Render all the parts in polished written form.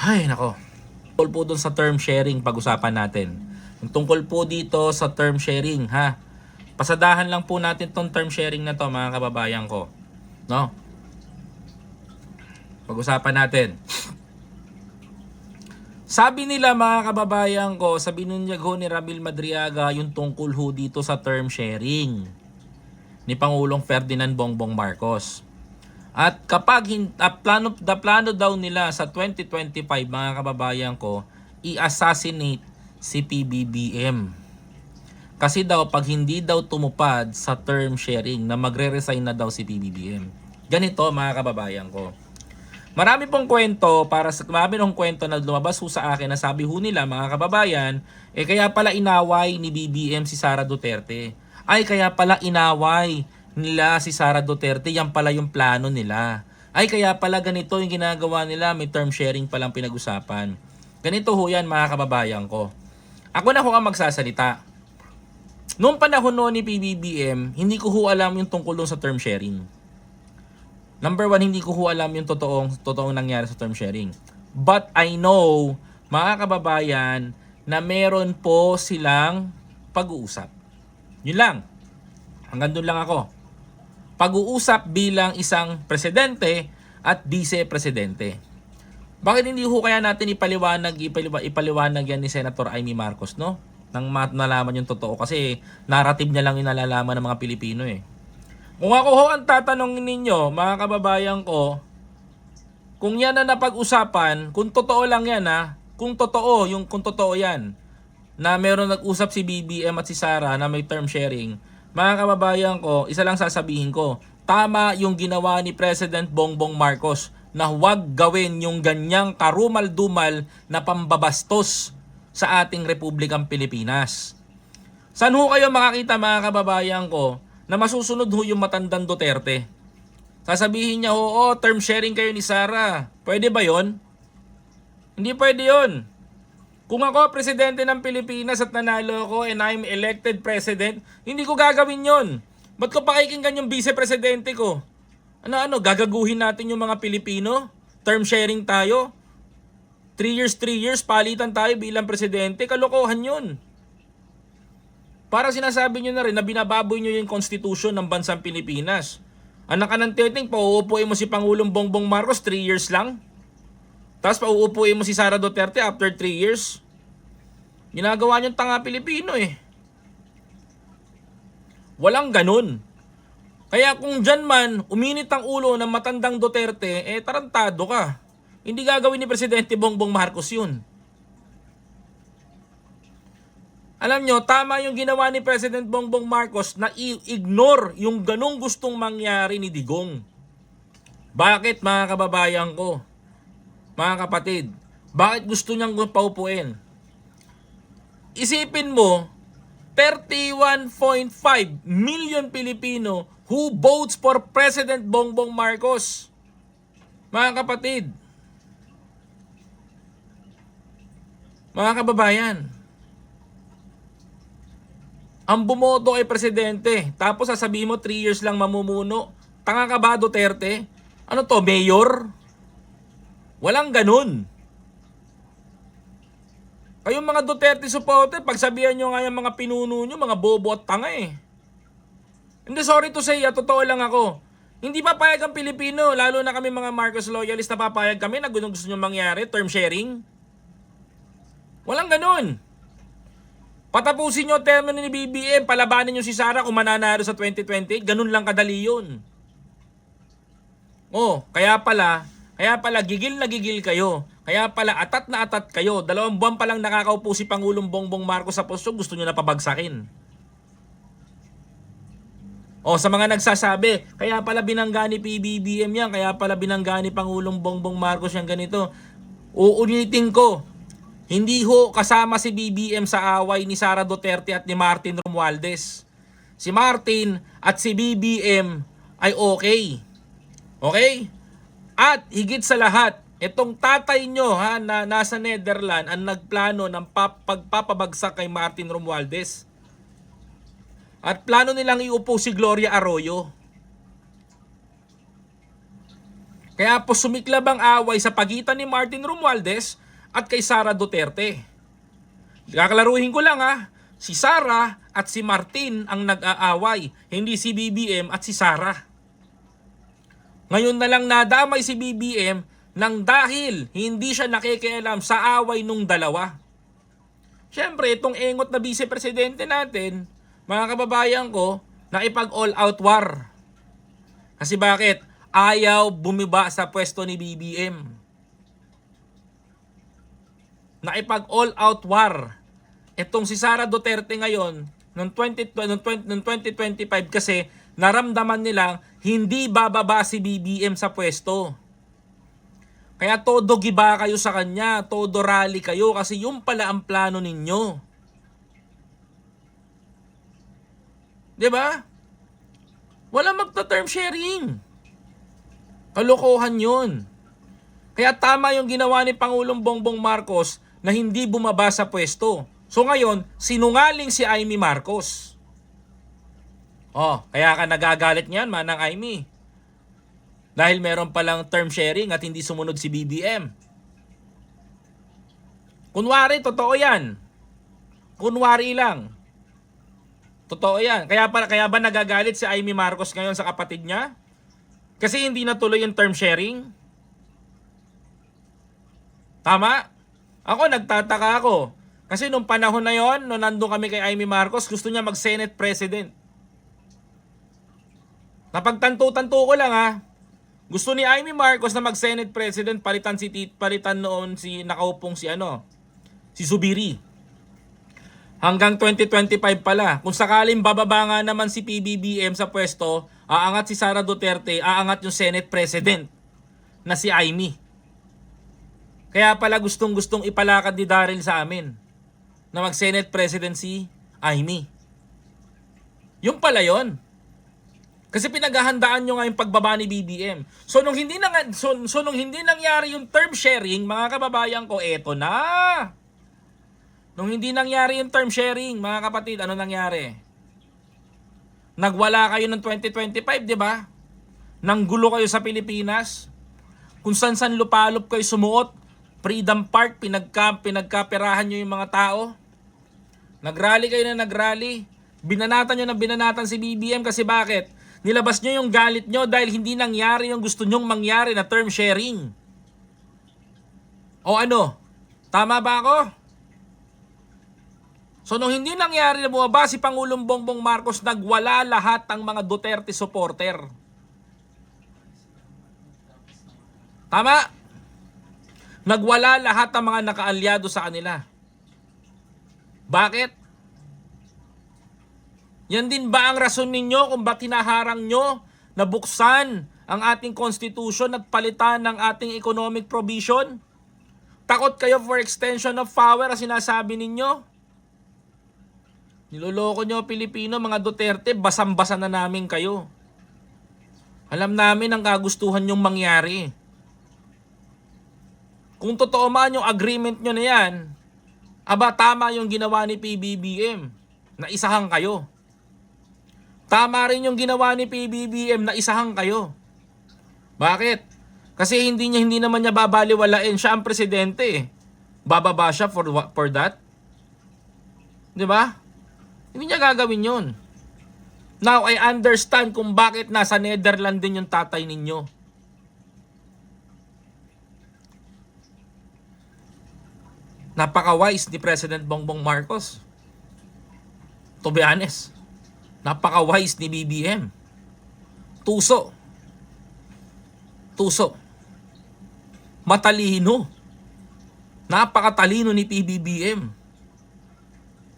Ay, nako. Tungkol po dun sa term sharing, pag-usapan natin. Yung tungkol po dito sa term sharing, ha? Pasadahan lang po natin tong term sharing na to, mga kababayan ko. No? Pag-usapan natin. Sabi nila, mga kababayan ko, sa binunyag ho ni Ramil Madriaga, yung tungkol ho dito sa term sharing ni Pangulong Ferdinand Bongbong Marcos. At kapag plano daw nila sa 2025, mga kababayan ko, i-assassinate si PBBM. Kasi daw pag hindi daw tumupad sa term sharing na magre-resign na daw si PBBM. Ganito, mga kababayan ko. Marami pong kwento marami nung kwento na lumabas ho sa akin na sabi ho nila, mga kababayan, kaya pala inaway ni BBM si Sara Duterte. Ay kaya pala inaway nila si Sara Duterte, yan pala yung plano nila. Ay kaya pala ganito yung ginagawa nila, may term sharing palang pinag-usapan. Ganito ho yan, mga kababayan ko. Ako na ho ang magsasalita. Noong panahon noon ni PBBM, hindi ko ho alam yung tungkol sa term sharing. Number one, hindi ko ho alam yung totoong nangyari sa term sharing. But I know, mga kababayan, na meron po silang pag-uusap. Yun lang. Hanggang doon lang ako. Pag-uusap bilang isang presidente at vice-presidente. Bakit hindi ho kaya natin ipaliwanag yan ni Senator Amy Marcos, no? Nang nalaman yung totoo. Kasi narrative niya lang yung nalalaman ng mga Pilipino eh. Kung ako ho ang tatanungin ninyo, mga kababayan ko, kung yan na napag-usapan, kung totoo lang yan ha, kung totoo yan, na meron nag-usap si BBM at si Sara na may term sharing, mga kababayan ko, isa lang sasabihin ko, tama yung ginawa ni President Bongbong Marcos na huwag gawin yung ganyang karumal-dumal na pambabastos sa ating Republikang Pilipinas. Saan ho kayo makakita, mga kababayan ko, na masusunod ho yung matandang Duterte? Sasabihin niya, oo, term sharing kayo ni Sara. Pwede ba yon? Hindi pwede yon. Kung ako presidente ng Pilipinas at nanalo ako and I'm elected president, hindi ko gagawin yon. Ba't ko pakikinggan yung vice-presidente ko? Gagaguhin natin yung mga Pilipino? Term sharing tayo? 3 years, palitan tayo bilang presidente? Kalokohan yun. Para sinasabi nyo na rin na binababoy nyo yung konstitusyon ng bansang Pilipinas. Anak ka ng teting, pauupuin mo si Pangulong Bongbong Marcos 3 years lang. Tapos pauupuin mo si Sara Duterte after 3 years. Ginagawa nyo tanga Pilipino eh. Walang ganun. Kaya kung dyan man uminit ang ulo ng matandang Duterte, tarantado ka. Hindi gagawin ni Presidente Bongbong Marcos yun. Alam nyo, tama yung ginawa ni President Bongbong Marcos na i-ignore yung ganong gustong mangyari ni Digong. Bakit, mga kababayan ko? Mga kapatid, bakit gusto niyang paupuin? Isipin mo, 31.5 million Pilipino who votes for President Bongbong Marcos. Mga kapatid, mga kababayan, ang bumoto kay presidente, tapos sasabihin mo 3 years lang mamumuno. Tanga ka ba, Duterte? Ano to, mayor? Walang ganun. Kayong mga Duterte supporter, pagsabihan nyo nga yung mga pinuno nyo, mga bobo at tanga eh. Hindi, sorry to say, totoo lang ako. Hindi papayag ang Pilipino, lalo na kami mga Marcos loyalist na papayag kami na gusto nyo mangyari, term sharing. Walang ganun. Patapusin nyo termino ni BBM, palabanin nyo si Sara kung mananalo sa 2020, ganun lang kadali yun. Kaya pala gigil na gigil kayo. Kaya pala atat na atat kayo. 2 buwan pa lang nakakaupo si Pangulong Bongbong Marcos sa posto, gusto nyo na pabagsakin. Sa mga nagsasabi, kaya pala binangga ni PBBM yan, kaya pala binangga ni Pangulong Bongbong Marcos yan ganito. Uunitin ko, hindi ho kasama si BBM sa away ni Sara Duterte at ni Martin Romualdez. Si Martin at si BBM ay okay. Okay? At higit sa lahat, itong tatay nyo na nasa Netherlands ang nagplano ng pagpapabagsak kay Martin Romualdez. At plano nilang iupo si Gloria Arroyo. Kaya po sumiklab ang away sa pagitan ni Martin Romualdez at kay Sara Duterte. Kakalaruhin ko lang si Sara at si Martin ang nag-aaway, hindi si BBM at si Sara. Ngayon na lang nadamay si BBM nang dahil hindi siya nakikialam sa away nung dalawa. Siyempre, itong engot na vice-presidente natin, mga kababayan ko, nakipag all-out war. Kasi bakit? Ayaw bumiba sa pwesto ni BBM. Nakipag all-out war. Itong si Sara Duterte ngayon, noong 2025 kasi, naramdaman nilang hindi bababa si BBM sa pwesto. Kaya todo giba kayo sa kanya, todo rally kayo kasi yung pala ang plano ninyo. 'Di ba? Wala magta-term sharing. Kalokohan 'yun. Kaya tama yung ginawa ni Pangulong Bongbong Marcos na hindi bumaba sa pwesto. So ngayon, sinungaling si Amy Marcos. Kaya ka nagagalit niyan, Manang Amy. Dahil meron palang term sharing at hindi sumunod si BBM. Kunwari, totoo yan. Kunwari lang. Totoo yan. Kaya ba nagagalit si Amy Marcos ngayon sa kapatid niya? Kasi hindi natuloy yung term sharing? Tama? Ako, nagtataka ako. Kasi nung panahon na yon, nung nandun kami kay Amy Marcos, gusto niya mag-Senate President. Napagtanto-tanto ko lang Gusto ni Amy Marcos na mag-Senate President, palitan noon si nakaupong si Zubiri. Hanggang 2025 pala. Kung sakaling bababa nga naman si PBBM sa pwesto, aangat si Sara Duterte, aangat yung Senate President na si Amy. Kaya pala gustong-gustong ipalakad ni Daryl sa amin na mag-Senate President si Amy. Yung pala yon. Kasi pinaghahandaan nyo nga yung pagbaba ni BBM. So nung hindi nangyari yung term sharing, mga kababayan ko, eto na. Nung hindi nangyari yung term sharing, mga kapatid, ano nangyari? Nagwala kayo ng 2025, di ba? Nanggulo kayo sa Pilipinas. Kung san-san lupalop kayo sumuot, Freedom Park, pinagkaperahan nyo yung mga tao. Nagrally kayo na nagrally. Binanatan nyo na binanatan si BBM kasi bakit? Nilabas nyo yung galit nyo dahil hindi nangyari yung gusto nyong mangyari na term sharing. O ano? Tama ba ako? So nung hindi nangyari na bumaba si Pangulong Bongbong Marcos, nagwala lahat ang mga Duterte supporter. Tama? Nagwala lahat ang mga nakaalyado sa kanila. Bakit? Yan din ba ang rason ninyo kung bakit hinaharang nyo na buksan ang ating constitution at palitan ng ating economic provision? Takot kayo for extension of power ang sinasabi ninyo? Niloloko nyo Pilipino, mga Duterte, basang-basa na namin kayo. Alam namin ang kagustuhan nyong mangyari. Kung totoo man yung agreement nyo na yan, tama yung ginawa ni PBBM na isahan kayo. Tama rin yung ginawa ni PBBM na isahan kayo. Bakit? Kasi hindi naman niya babaliwalain. Siya ang presidente. Bababa siya for that? Di ba? Hindi niya gagawin yun. Now, I understand kung bakit nasa Netherlands din yung tatay ninyo. Napaka-wise ni President Bongbong Marcos. To be honest. Napaka-wise ni BBM. Tuso. Matalino. Napakatalino ni PBBM.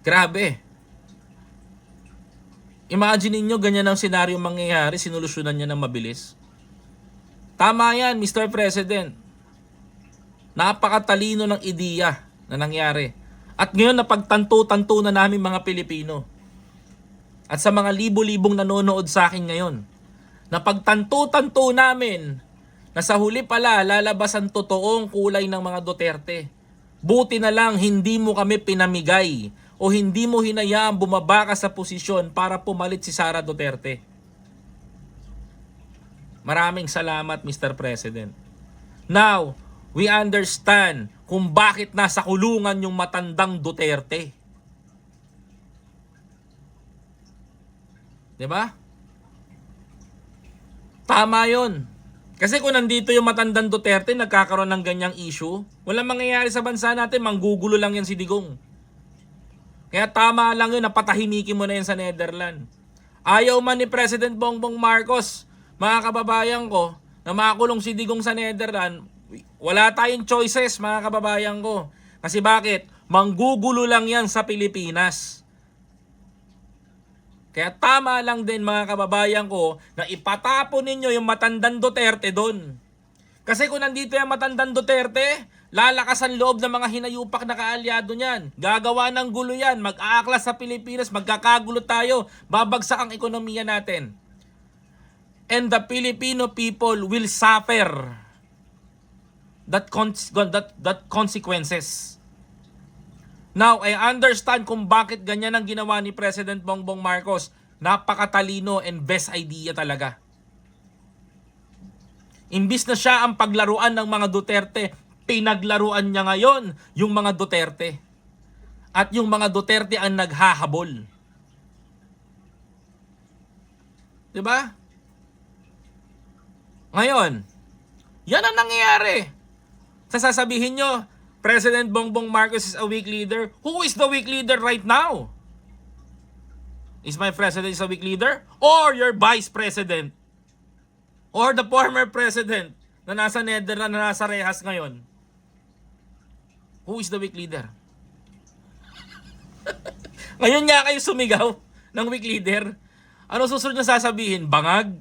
Grabe. Imagine niyo ganyan ang senaryo mangyayari, sinolusyonan niya ng mabilis. Tama yan, Mr. President. Napakatalino ng ideya na nangyari. At ngayon napagtanto-tanto na namin mga Pilipino. At sa mga libo-libong nanonood sa akin ngayon, napagtanto-tanto namin na sa huli pala lalabas ang totoong kulay ng mga Duterte. Buti na lang hindi mo kami pinamigay o hindi mo hinayaang bumaba ka sa posisyon para pumalit si Sara Duterte. Maraming salamat, Mr. President. Now, we understand kung bakit nasa kulungan yung matandang Duterte. 'Di ba? Tama 'yon. Kasi kung nandito yung matandang Duterte, nagkakaroon ng ganyang issue, walang mangyayari sa bansa natin, manggugulo lang yan si Digong. Kaya tama lang yun, napatahimikin mo na yan sa Netherlands. Ayaw man ni President Bongbong Marcos, mga kababayan ko, na makulong si Digong sa Netherlands, wala tayong choices, mga kababayan ko. Kasi bakit? Manggugulo lang yan sa Pilipinas. Kaya tama lang din, mga kababayan ko, na ipatapon ninyo yung matandang Duterte doon. Kasi kung nandito yung matandang Duterte, lalakas ang loob ng mga hinayupak na kaalyado niyan. Gagawa ng gulo yan, mag-aaklas sa Pilipinas, magkakagulo tayo, babagsak ang ekonomiya natin. And the Filipino people will suffer that consequences. Now, I understand kung bakit ganyan ang ginawa ni President Bongbong Marcos. Napakatalino and best idea talaga. Imbis na siya ang paglaruan ng mga Duterte, pinaglaruan niya ngayon yung mga Duterte. At yung mga Duterte ang naghahabol. 'Di ba? Ngayon, yan ang nangyayari. Sasabihin nyo, President Bongbong Marcos is a weak leader. Who is the weak leader right now? Is my president a weak leader? Or your vice president? Or the former president na nasa Netherlands, na nasa rehas ngayon? Who is the weak leader? Ngayon nga kayo sumigaw ng weak leader. Ano susunod na sasabihin? Bangag?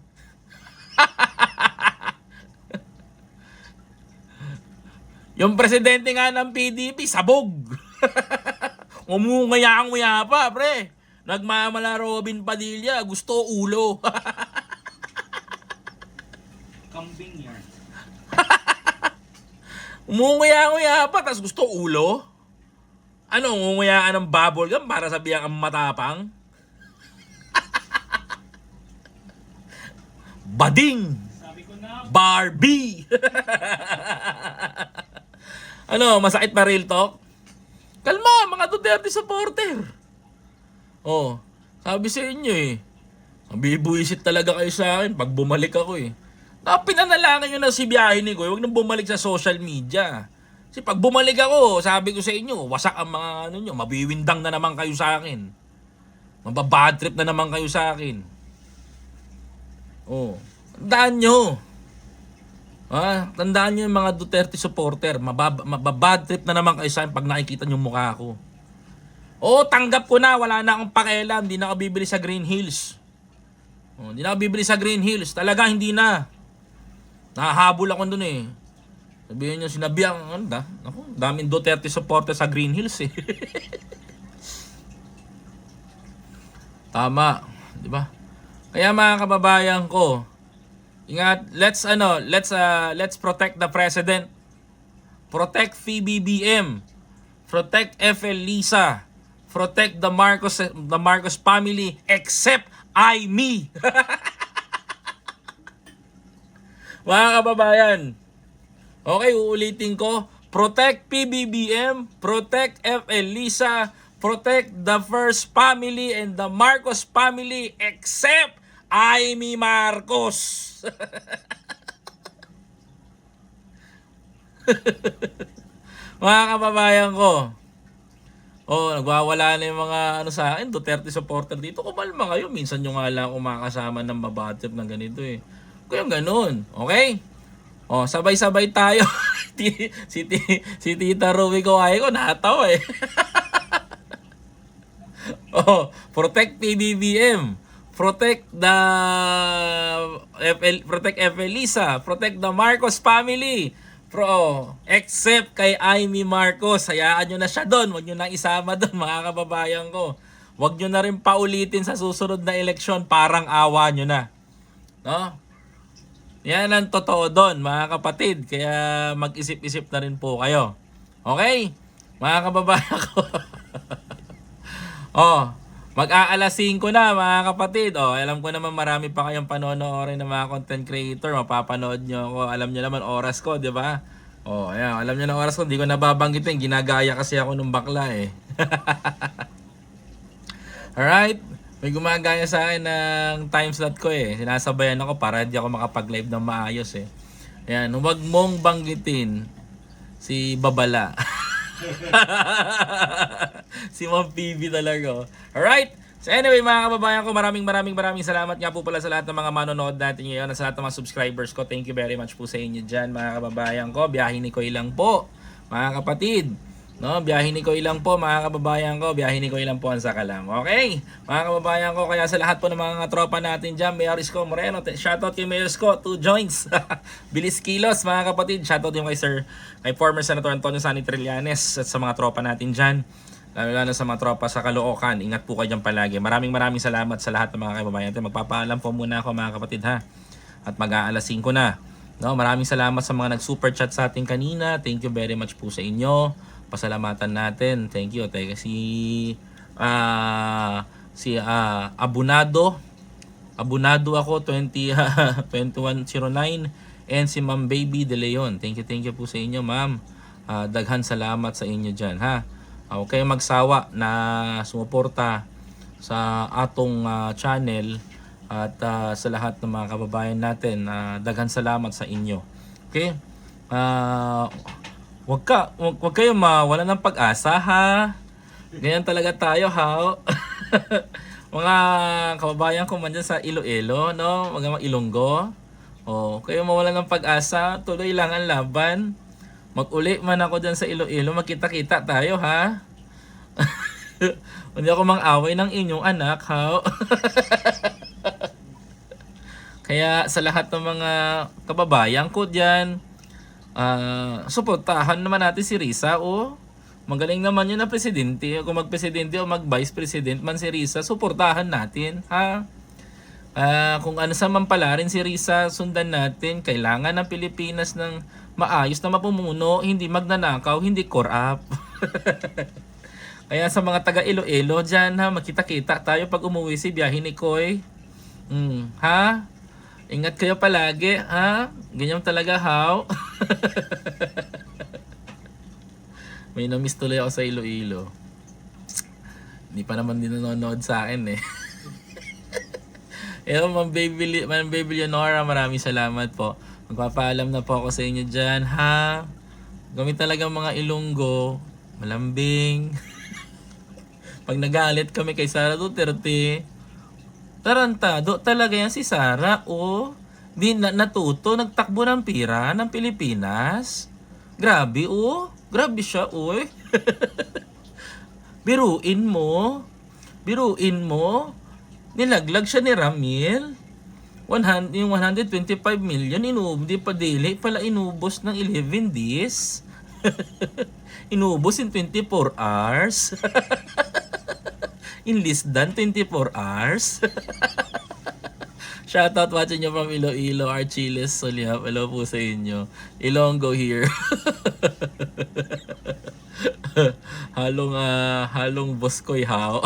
Yung presidente nga ng PDP, sabog. Umungayang-nguya pa, pre. Nagmamala Robin Padilla, gusto ulo. Kambing yan. Umungayang-nguya pa, tas gusto ulo? Ano, umungayaan ng bubble gum para sabihan kang matapang? Bading! Sabi ko na, Barbie! Ano, masakit pa real talk? Kalma, mga Duterte supporter. Oh, sabi sa inyo eh. Mabibuisit talaga kayo sa akin pag bumalik ako eh. Pinanalangin nyo na si biyahe ni Goy, huwag nang bumalik sa social media. Kasi pag bumalik ako, sabi ko sa inyo, wasak ang mga ano nyo, mabiwindang na naman kayo sa akin. Mababad trip na naman kayo sa akin. Oh, tandaan nyo. Tandaan nyo yung mga Duterte supporter, mababad trip na naman kayo sa akin pag nakikita nyo mukha ko. Oo, tanggap ko na, wala na akong pakialam, hindi na ako bibili sa Green Hills. Hindi na ako bibili sa Green Hills, talaga hindi na. Nahahabol ako dun eh. Sabihin nyo, sinabihan, ako, daming Duterte supporter sa Green Hills eh. Tama, di ba? Kaya mga kababayan ko, ingat, let's protect the president. Protect PBBM. Protect FL Lisa. Protect the Marcos family except me. Mga kababayan. Okay, uulitin ko. Protect PBBM, protect FL Lisa, protect the First family and the Marcos family except Amy Marcos. Mga kababayan ko. Nagwawala na yung mga sa akin, Duterte supporter dito. Kumalma kayo. Minsan nyo nga lang kumakasama ng mabatip ng ganito eh. Kaya ganun. Okay? Sabay-sabay tayo. si Tita Ruby ko ay ko natawa eh. Protect PBBM. Protect FL Lisa, protect the Marcos family. Except kay Amy Marcos, hayaan nyo na siya doon. Huwag nyo na isama doon, mga kababayan ko. Huwag nyo na rin paulitin sa susunod na eleksyon, parang awa nyo na. No? Yan ang totoo doon, mga kapatid. Kaya mag-isip-isip na rin po kayo. Okay? Mga kababayan ko. Mag-aalas 5 na mga kapatid. Oh, alam ko naman marami pa kayong panonoorin ng mga content creator. Mapapanood nyo ako. Alam nyo naman oras ko, di ba? Oh, ayan. Alam nyo na oras ko. Hindi ko nababanggitin. Ginagaya kasi ako nung bakla eh. Alright. May gumagaya sa akin ng time slot ko eh. Sinasabayan ako para hindi ako makapag-live ng maayos eh. Ayan. Huwag mong banggitin si Babala. Si Ma'am PB talaga. Alright? So anyway mga kababayan ko, maraming salamat nga po pala sa lahat ng mga manonood natin ngayon at sa lahat ng mga subscribers ko. Thank you very much po sa inyo dyan mga kababayan ko. Biyahin ni Koy lang po mga kapatid. No, biyahin ni Koy lang po mga kababayan ko. Biyahin ni Koy lang po ang sakalam. Okay? Mga kababayan ko, kaya sa lahat po ng mga tropa natin dyan, Mayor Isko Moreno, shoutout kay Mayor Isko, 2 joints. Bilis kilos mga kapatid. Shoutout yung kay Sir, kay former Senator Antonio Sani Trillanes at sa mga tropa natin dyan. Lalo sa mga tropa sa Caloocan. Ingat po kayo dyan palagi. Maraming salamat sa lahat ng mga kababayan natin. Magpapaalam po muna ako mga kapatid ha. At mag-aalas 5 na. No, maraming salamat sa mga nag-super chat sa atin kanina. Thank you very much po sa inyo. Pasalamatan natin. Thank you. Teka Abunado. Abunado ako 2109 and si Ma'am Baby De Leon. Thank you po sa inyo, Ma'am. Daghan salamat sa inyo diyan, ha. Huwag kayong magsawa na sumuporta sa atong channel at sa lahat ng mga kababayan natin. Daghan salamat sa inyo. Okay? Wag kayong mawala ng pag-asa ha. Ganyan talaga tayo ha. Mga kababayan ko man dyan sa Iloilo, no? Mga Ilonggo. Kayo mawala ng pag-asa, tuloy lang ang laban. Mag-uli man ako dyan sa Iloilo, magkita-kita tayo ha. Hindi ako mang-away ng inyong anak ha. Kaya sa lahat ng mga kababayan ko dyan, suportahan naman natin si Risa. Magaling naman yun na presidente. Kung mag-presidente o mag-vice president man si Risa, suportahan natin ha. Kung ano sa mampalarin si Risa, sundan natin. Kailangan ng Pilipinas ng maayos na mapumuno, hindi magnanakaw, hindi corrupt. Kaya sa mga taga Iloilo dyan ha, makita-kita tayo pag umuwi si biyahe ni Koy. Ha? Ingat kayo palagi ha. Ganyan talaga how. May na-miss tuloy ako sa Iloilo. Hindi pa naman din nanonood sa akin eh. Ma'am Baby Leonora, maraming salamat po. Magpapaalam na po ako sa inyo dyan ha. Gamit talaga mga Ilonggo, malambing. Pag nagalit kami kay Sara Duterte, tarantado talaga yan si Sara. Di natuto, nagtakbo ng pira ng Pilipinas. Grabe grabe siya Biruin mo. Nilaglag siya ni Ramil. Yung 125 million, di pa dili pala inubos ng 11 days. Inubos in 24 hours. In less than 24 hours. Shoutout watching nyo from Iloilo, Archiles, Soliap. Hello po sa inyo. Ilonggo here. halong boskoy how.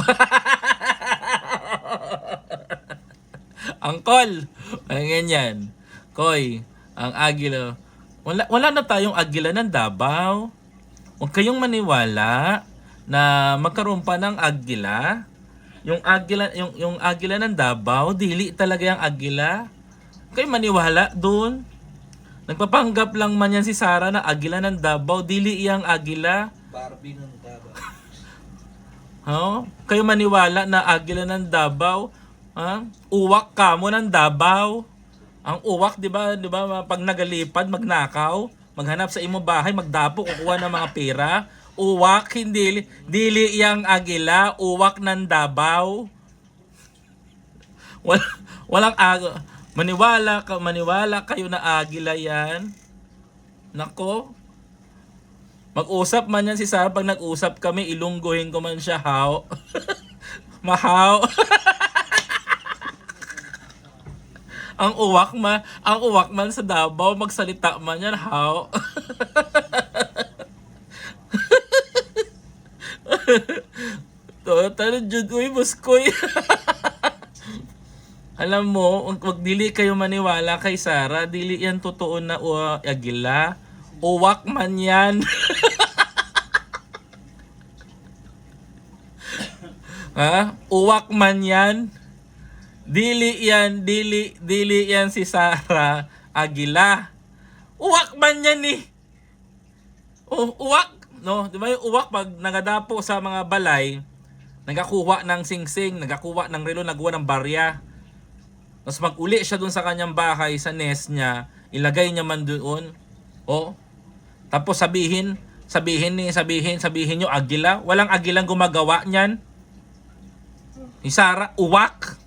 Angkol! Ang ganyan. Koy, ang agila. Wala na tayong agila ng Davao. Huwag kayong maniwala na magkaroon pa ng agila. Yung agila ng Davao, dili talaga yung agila. Huwag kayong maniwala doon. Nagpapanggap lang man yan si Sara na agila ng Davao, dili iyang agila. Barbie ng Davao. Kayo maniwala na agila ng Davao. Uwak ka mo ng Davao. Ang uwak, di ba, pag nagalipad, magnakaw, maghanap sa imong bahay, magdapo, kukuha ng mga pera. Uwak, hindi, dili yang agila, uwak ng Davao. Walang maniwala kayo na agila yan. Nako. Mag-usap man yan si Sara, pag nag-usap kami, ilungguhin ko man siya, how? Mahaw. Ang uwak man sa Davao, magsalita man yan, how? Totally Pero jud uy buskoy. Alam mo, wag dili kayo maniwala kay Sarah, dili yan totoo na agila. Uwak man yan. Ha? Uwak man yan. Dili yan si Sarah Aguila. Uwak man yan eh. Uwak, no? Di ba yung uwak pag nagadapo sa mga balay, nagakuha ng singsing, nagakuha ng relo, nagawa ng barya. Tapos mag-uli siya dun sa kanyang bahay, sa nest niya, ilagay niya man doon. Oh. Tapos sabihin nyo Aguila, walang Aguilang gumagawa niyan. Si Sarah, uwak.